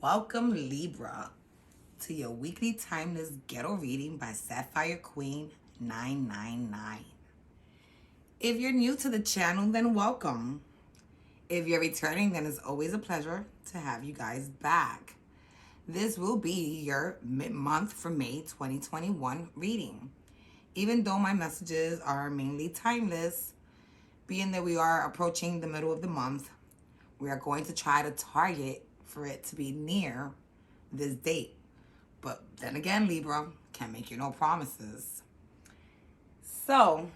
Welcome, Libra, to your weekly timeless ghetto reading by Sapphire Queen 999. If you're new to the channel, then welcome. If you're returning, then it's always a pleasure to have you guys back. This will be your mid-month for May 2021 reading. Even though my messages are mainly timeless, being that we are approaching the middle of the month, we are going to try to target for it to be near this date. But then again, Libra, can't make you no promises. So,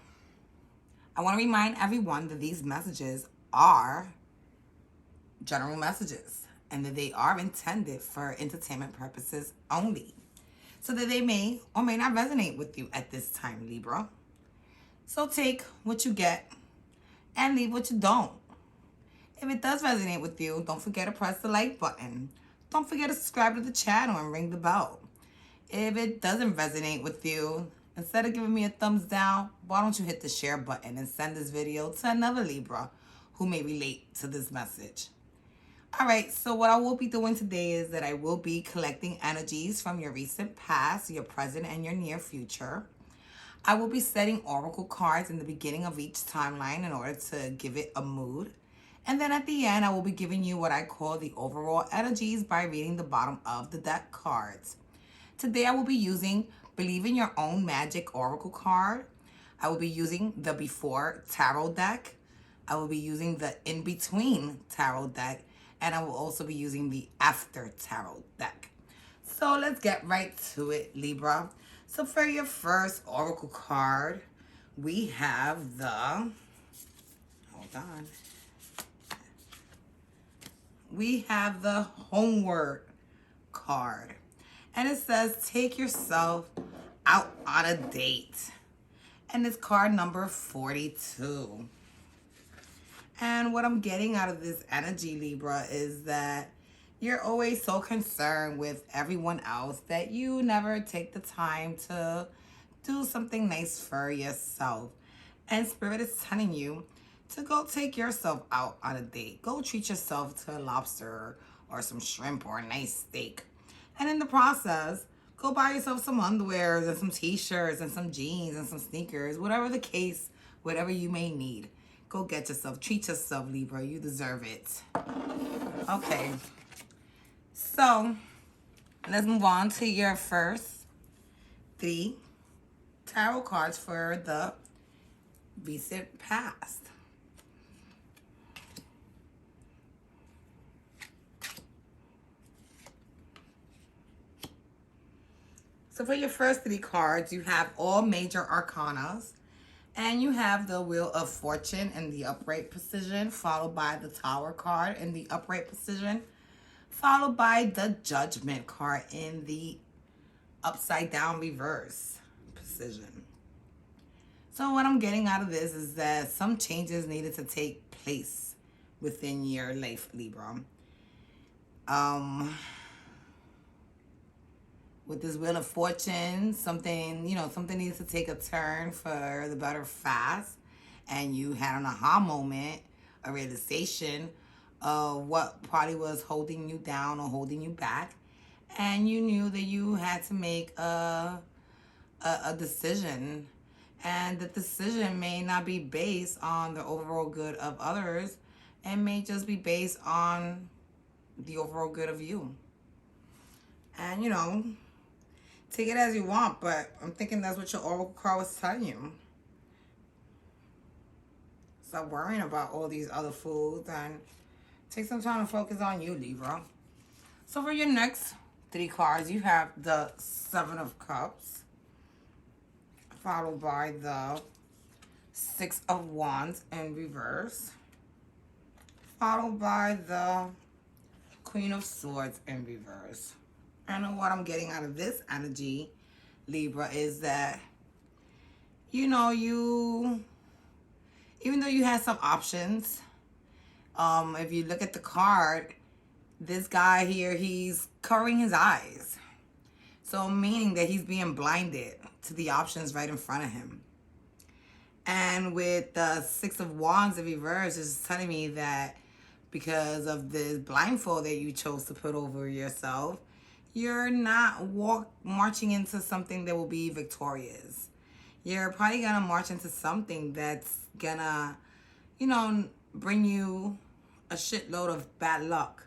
I want to remind everyone that these messages are general messages and that they are intended for entertainment purposes only. So that they may or may not resonate with you at this time, Libra. So take what you get and leave what you don't. If it does resonate with you, don't forget to press the like button. Don't forget to subscribe to the channel and ring the bell. If it doesn't resonate with you, instead of giving me a thumbs down, why don't you hit the share button and send this video to another Libra who may relate to this message. Alright, so what I will be doing today is that I will be collecting energies from your recent past, your present, and your near future. I will be setting oracle cards in the beginning of each timeline in order to give it a mood. And then at the end, I will be giving you what I call the overall energies by reading the bottom of the deck cards. Today, I will be using Believe in Your Own Magic Oracle card. I will be using the Before Tarot deck. I will be using the In Between Tarot deck. And I will also be using the After Tarot deck. So let's get right to it, Libra. So for your first oracle card, we have the... Hold on. We have the Homeward card. And it says, take yourself out on a date. And it's card number 42. And what I'm getting out of this energy, Libra, is that you're always so concerned with everyone else that you never take the time to do something nice for yourself. And Spirit is telling you to go take yourself out on a date. Go treat yourself to a lobster or some shrimp or a nice steak. And in the process, go buy yourself some underwears and some t-shirts and some jeans and some sneakers. Whatever the case, whatever you may need. Go get yourself. Treat yourself, Libra. You deserve it. Okay. So, let's move on to your first 3 tarot cards for the recent past. So for your first 3 cards, you have all major arcanas. And you have the Wheel of Fortune in the upright position, followed by the Tower card in the upright position, followed by the Judgment card in the upside down reverse position. So what I'm getting out of this is that some changes needed to take place within your life, Libra. With this Wheel of Fortune, something needs to take a turn for the better fast. And you had an aha moment, a realization of what probably was holding you down or holding you back. And you knew that you had to make a decision. And the decision may not be based on the overall good of others. It may just be based on the overall good of you. And, take it as you want, but I'm thinking that's what your oracle card was telling you. Stop worrying about all these other fools and take some time to focus on you, Libra. So for your next 3 cards, you have the 7 of Cups, followed by the 6 of Wands in reverse, followed by the Queen of Swords in reverse. And what I'm getting out of this energy, Libra, is that, even though you had some options, if you look at the card, this guy here, he's covering his eyes. So meaning that he's being blinded to the options right in front of him. And with the 6 of Wands in reverse, it's telling me that because of this blindfold that you chose to put over yourself, you're not marching into something that will be victorious. You're probably gonna march into something that's gonna, bring you a shitload of bad luck.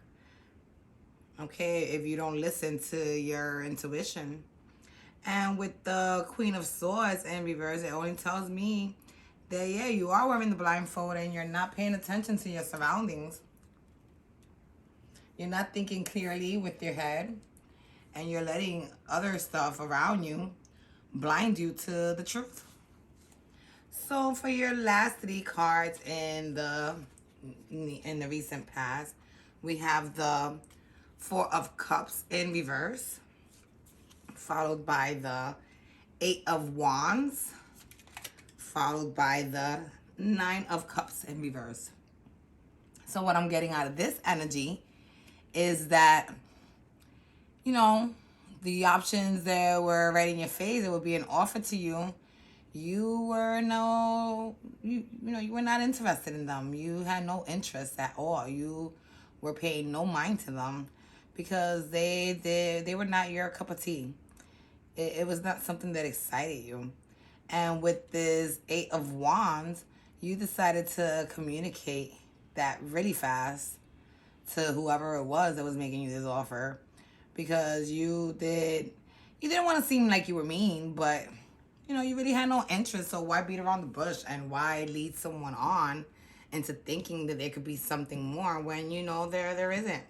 Okay, if you don't listen to your intuition. And with the Queen of Swords in reverse, it only tells me that, yeah, you are wearing the blindfold and you're not paying attention to your surroundings. You're not thinking clearly with your head, and you're letting other stuff around you blind you to the truth. So for your last 3 cards in the recent past, we have the 4 of Cups in reverse, followed by the 8 of Wands, followed by the 9 of Cups in reverse. So what I'm getting out of this energy is that, the options that were right in your face, that would be an offer to you, you were you were not interested in them. You had no interest at all. You were paying no mind to them because they were not your cup of tea. It was not something that excited you. And with this 8 of Wands, you decided to communicate that really fast to whoever it was that was making you this offer, because you didn't want to seem like you were mean, but you really had no interest. So why beat around the bush, and why lead someone on into thinking that there could be something more when there isn't?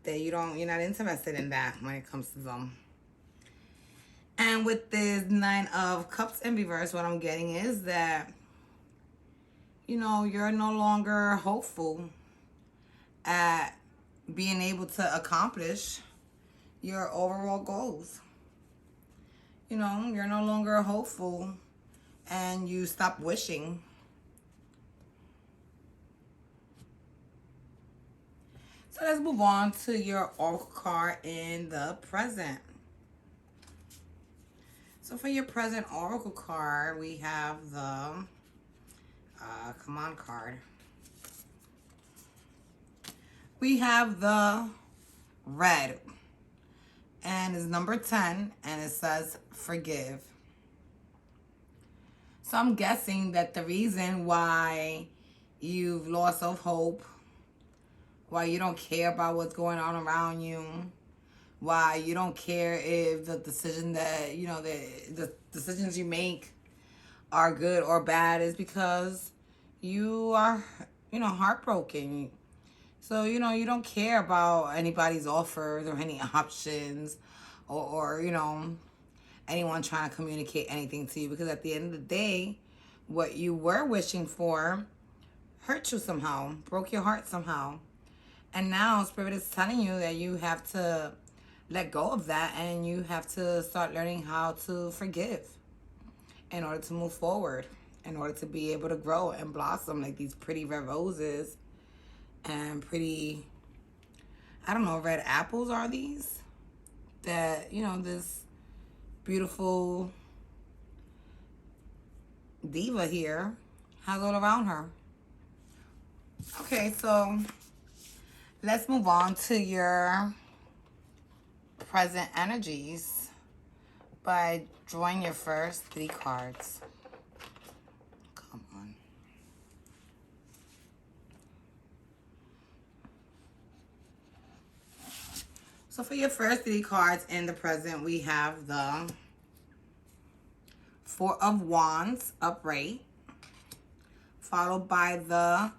That you're not interested in that when it comes to them. And with this 9 of Cups in reverse, what I'm getting is that you're no longer hopeful at being able to accomplish your overall goals. You're no longer hopeful, and you stop wishing. So let's move on to your oracle card in the present. So for your present oracle card, we have the come on card. We have the red, and it's number 10, and it says forgive. So I'm guessing that the reason why you've lost of hope, why you don't care about what's going on around you, why you don't care if the decision that, the decisions you make are good or bad, is because you are, heartbroken. So, you don't care about anybody's offers or any options, or anyone trying to communicate anything to you, because at the end of the day, what you were wishing for hurt you somehow, broke your heart somehow. And now Spirit is telling you that you have to let go of that, and you have to start learning how to forgive in order to move forward, in order to be able to grow and blossom like these pretty red roses and pretty, red apples are these that, this beautiful diva here has all around her. Okay, so let's move on to your present energies by drawing your first 3 cards. Come on. So for your first 3 cards in the present, we have the 4 of Wands upright, followed by the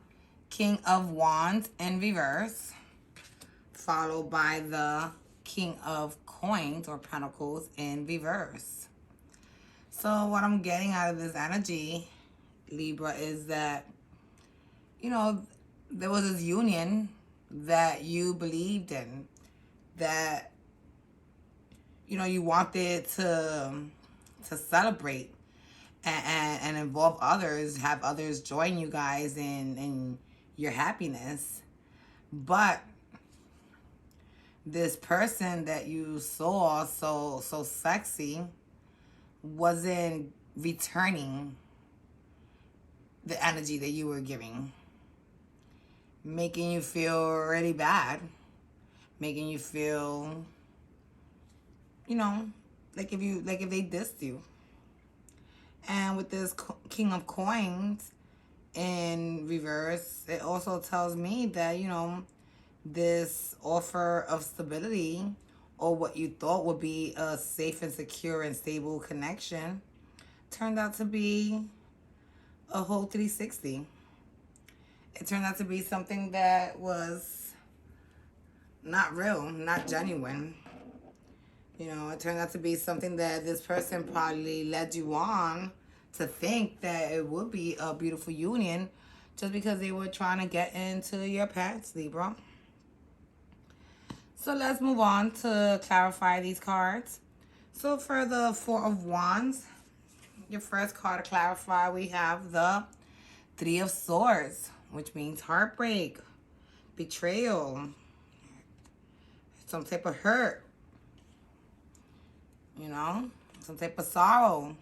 King of Wands in reverse, followed by the King of Coins or Pentacles in reverse. So what I'm getting out of this energy, Libra, is that, there was this union that you believed in, that, you wanted to celebrate and involve others, have others join you guys in your happiness. But this person that you saw so sexy wasn't returning the energy that you were giving. making you feel really bad, making you feel, you know, like if they dissed you. And with this King of Coins in reverse, it also tells me that, you know, this offer of stability, or what you thought would be a safe and secure and stable connection, turned out to be a whole 360. It turned out to be something that was not real, not genuine. You know, it turned out to be something that this person probably led you on to think that it would be a beautiful union, just because they were trying to get into your past, Libra. So let's move on to clarify these cards. So for the Four of Wands, your first card to clarify, we have the Three of Swords, which means heartbreak, betrayal, some type of hurt, you know, some type of sorrow.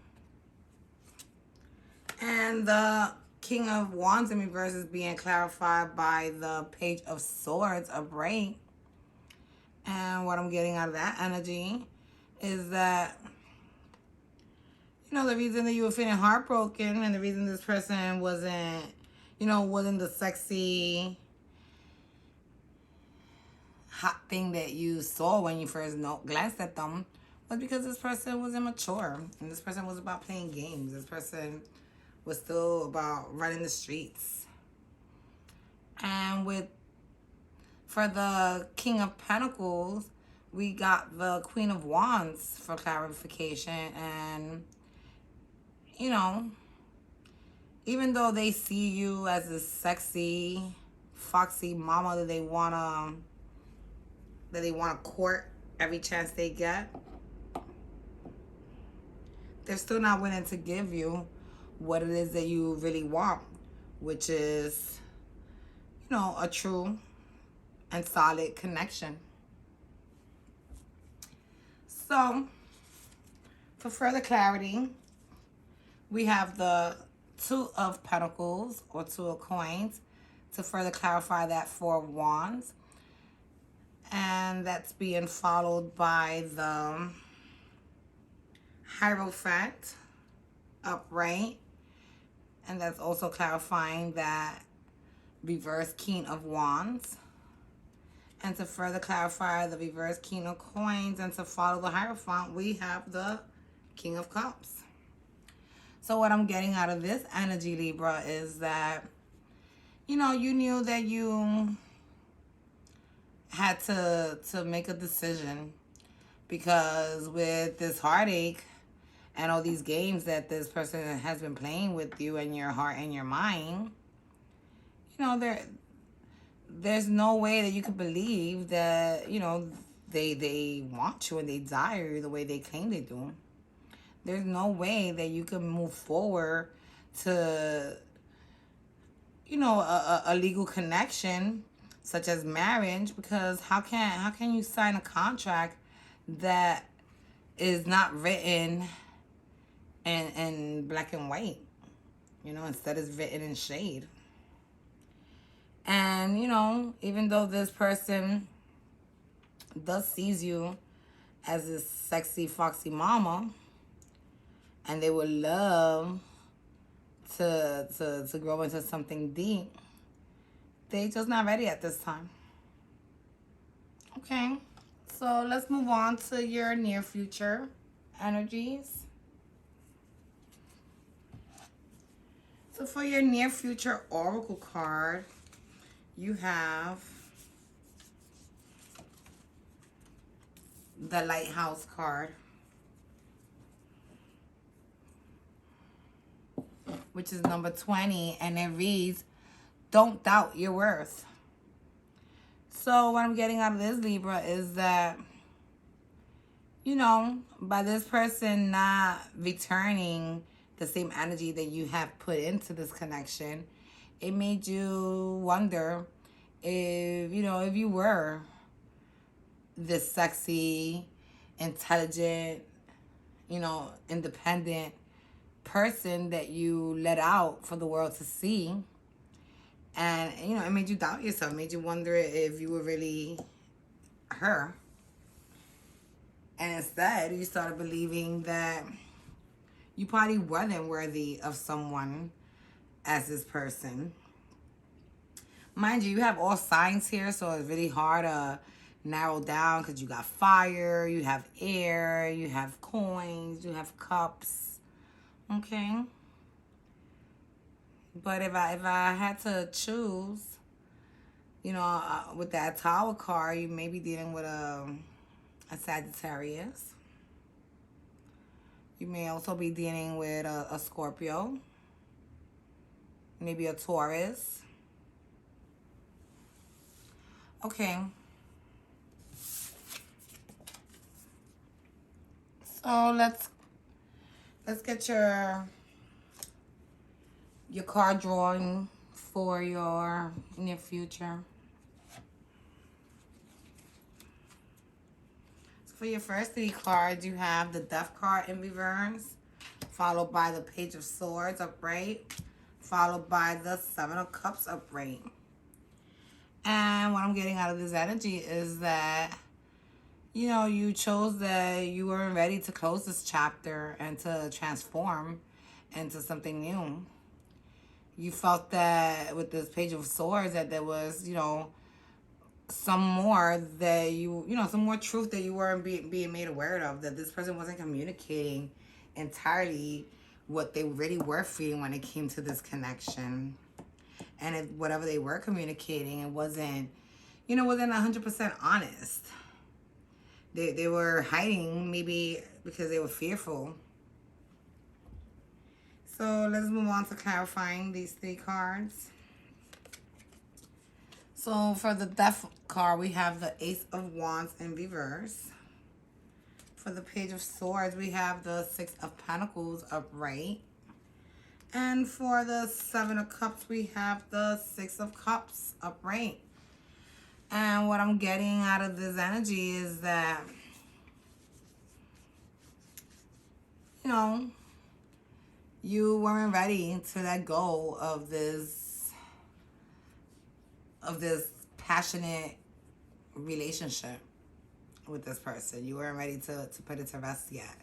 And the King of Wands in reverse is being clarified by the Page of Swords, upright. And what I'm getting out of that energy is that, you know, the reason that you were feeling heartbroken and the reason this person wasn't, you know, wasn't the sexy, hot thing that you saw when you first glanced at them, was because this person was immature. And this person was about playing games. This person was still about running the streets. And for the King of Pentacles, we got the Queen of Wands for clarification. And, you know, even though they see you as a sexy, foxy mama that they wanna court every chance they get, they're still not willing to give you what it is that you really want, which is, you know, a true and solid connection. So, for further clarity, we have the Two of Pentacles, or Two of Coins, to further clarify that Four of Wands. And that's being followed by the Hierophant, upright. And that's also clarifying that reverse King of Wands. And to further clarify the reverse King of Coins and to follow the Hierophant, we have the King of Cups. So what I'm getting out of this energy, Libra, is that, you know, you knew that you had to make a decision, because with this heartache and all these games that this person has been playing with you and your heart and your mind, you know, there's no way that you could believe that, you know, they want you and they desire you the way they claim they do. There's no way that you can move forward to, you know, a legal connection such as marriage, because how can you sign a contract that is not written in black and white? You know, instead it's written in shade. And, you know, even though this person does sees you as this sexy, foxy mama, and they would love to grow into something deep, they just not ready at this time. Okay, so let's move on to your near future energies. So for your near future oracle card, you have the Lighthouse card, which is number 20, and it reads, "Don't doubt your worth." So what I'm getting out of this, Libra, is that, you know, by this person not returning the same energy that you have put into this connection, it made you wonder if, you know, if you were this sexy, intelligent, you know, independent person that you let out for the world to see, And, you know, it made you doubt yourself, made you wonder if you were really her. And instead, you started believing that you probably wasn't worthy of someone as this person. Mind you, you have all signs here, so it's really hard to narrow down because you got fire, you have air, you have coins, you have cups. Okay. But if I had to choose, you know, with that Tower card, you may be dealing with a Sagittarius. You may also be dealing with a Scorpio, maybe a Taurus. Okay. So let's get your card drawing for your near future. So for your first 3 cards, you have the Death card in reverse, followed by the Page of Swords upright, followed by the 7 of Cups upright. And what I'm getting out of this energy is that, you know, you chose that you weren't ready to close this chapter and to transform into something new. You felt that with this Page of Swords that there was, you know, some more that some more truth that you weren't being made aware of, that this person wasn't communicating entirely what they really were feeling when it came to this connection. And if whatever they were communicating, it wasn't 100% honest. They were hiding, maybe because they were fearful. So let's move on to clarifying these 3 cards. So for the Death card, we have the Ace of Wands in reverse. For the Page of Swords, we have the 6 of Pentacles upright. And for the 7 of Cups, we have the 6 of Cups upright. And what I'm getting out of this energy is that, you know, you weren't ready to let go of this passionate relationship with this person. You weren't ready to put it to rest yet.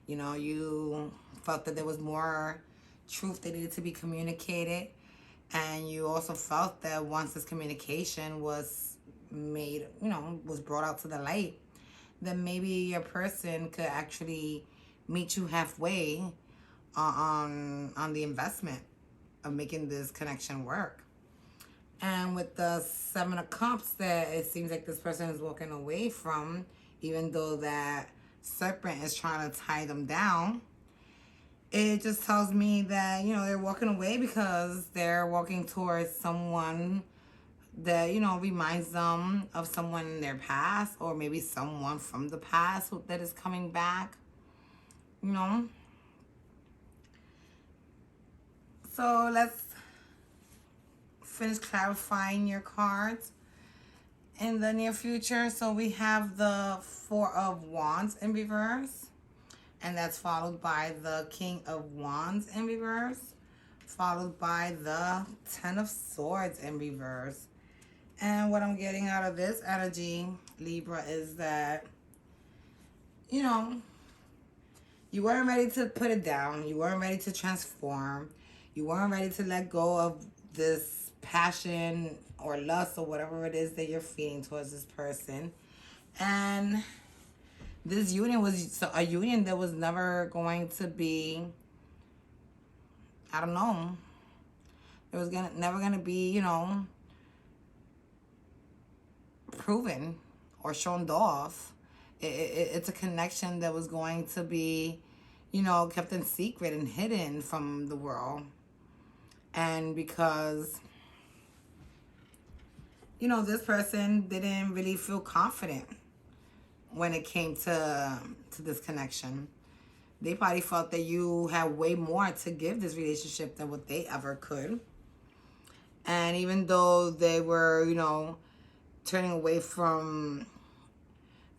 You know, you felt that there was more truth that needed to be communicated. And you also felt that once this communication was made, was brought out to the light, then maybe your person could actually meet you halfway on the investment of making this connection work. And with the 7 of Cups, that it seems like this person is walking away from, even though that serpent is trying to tie them down. It just tells me that, they're walking away because they're walking towards someone that, reminds them of someone in their past, or maybe someone from the past that is coming back, So let's finish clarifying your cards in the near future. So we have the 4 of Wands in reverse, and that's followed by the King of Wands in reverse, followed by the 10 of Swords in reverse. And what I'm getting out of this energy, Libra, is that, you weren't ready to put it down. You weren't ready to transform. You weren't ready to let go of this passion or lust or whatever it is that you're feeling towards this person. And this union was a union that was never going to be, I don't know, it was never going to be, proven or shown off. It's a connection that was going to be, kept in secret and hidden from the world. And because, this person didn't really feel confident when it came to this connection. They probably felt that you had way more to give this relationship than what they ever could. And even though they were, turning away from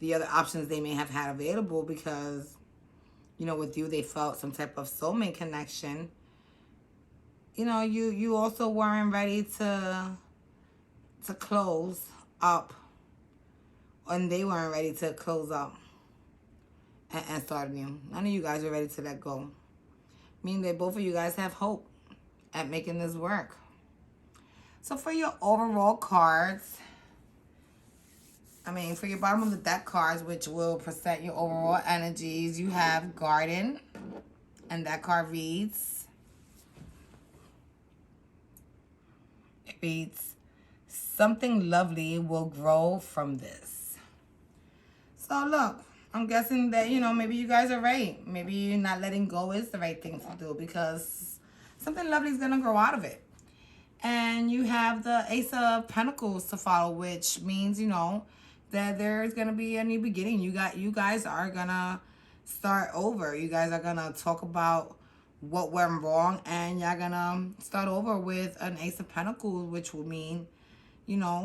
the other options they may have had available because, with you they felt some type of soulmate connection, you know, you also weren't ready to close up, and they weren't ready to close up and start new. None of you guys are ready to let go. Meaning that both of you guys have hope at making this work. So for your overall cards, for your bottom of the deck cards, which will present your overall energies, you have Garden, and that card reads, something lovely will grow from this. So look, I'm guessing that, maybe you guys are right. Maybe you're not letting go is the right thing to do, because something lovely is going to grow out of it. And you have the Ace of Pentacles to follow, which means, that there's going to be a new beginning. You guys are going to start over. You guys are going to talk about what went wrong, and y'all going to start over with an Ace of Pentacles, which will mean,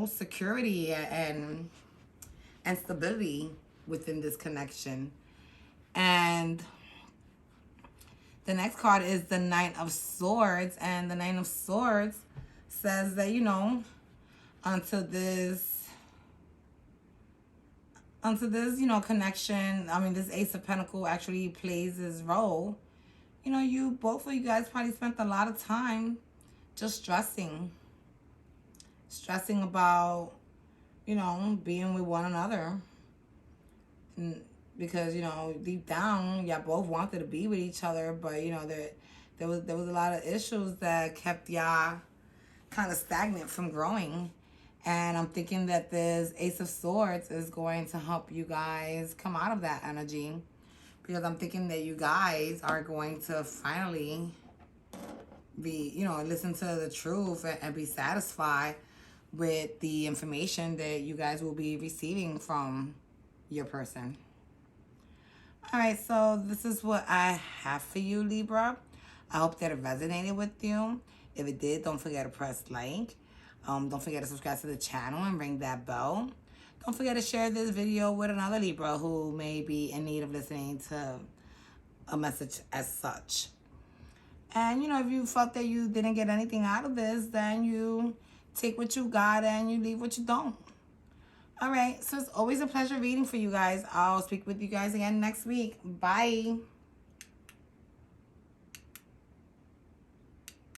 security and stability within this connection. And the next card is the Knight of Swords, and the Knight of Swords says that, until this, connection, this Ace of Pentacles actually plays this role. Both of you guys probably spent a lot of time just stressing about, being with one another. Because, deep down, y'all both wanted to be with each other, but, there was a lot of issues that kept y'all kind of stagnant from growing. And I'm thinking that this Ace of Swords is going to help you guys come out of that energy. Because I'm thinking that you guys are going to finally be, listen to the truth and be satisfied with the information that you guys will be receiving from your person. All right, so this is what I have for you, Libra. I hope that it resonated with you. If it did, don't forget to press like. Don't forget to subscribe to the channel and ring that bell. Don't forget to share this video with another Libra who may be in need of listening to a message as such. And, if you felt that you didn't get anything out of this, then you take what you got and you leave what you don't. All right, so it's always a pleasure reading for you guys. I'll speak with you guys again next week. Bye.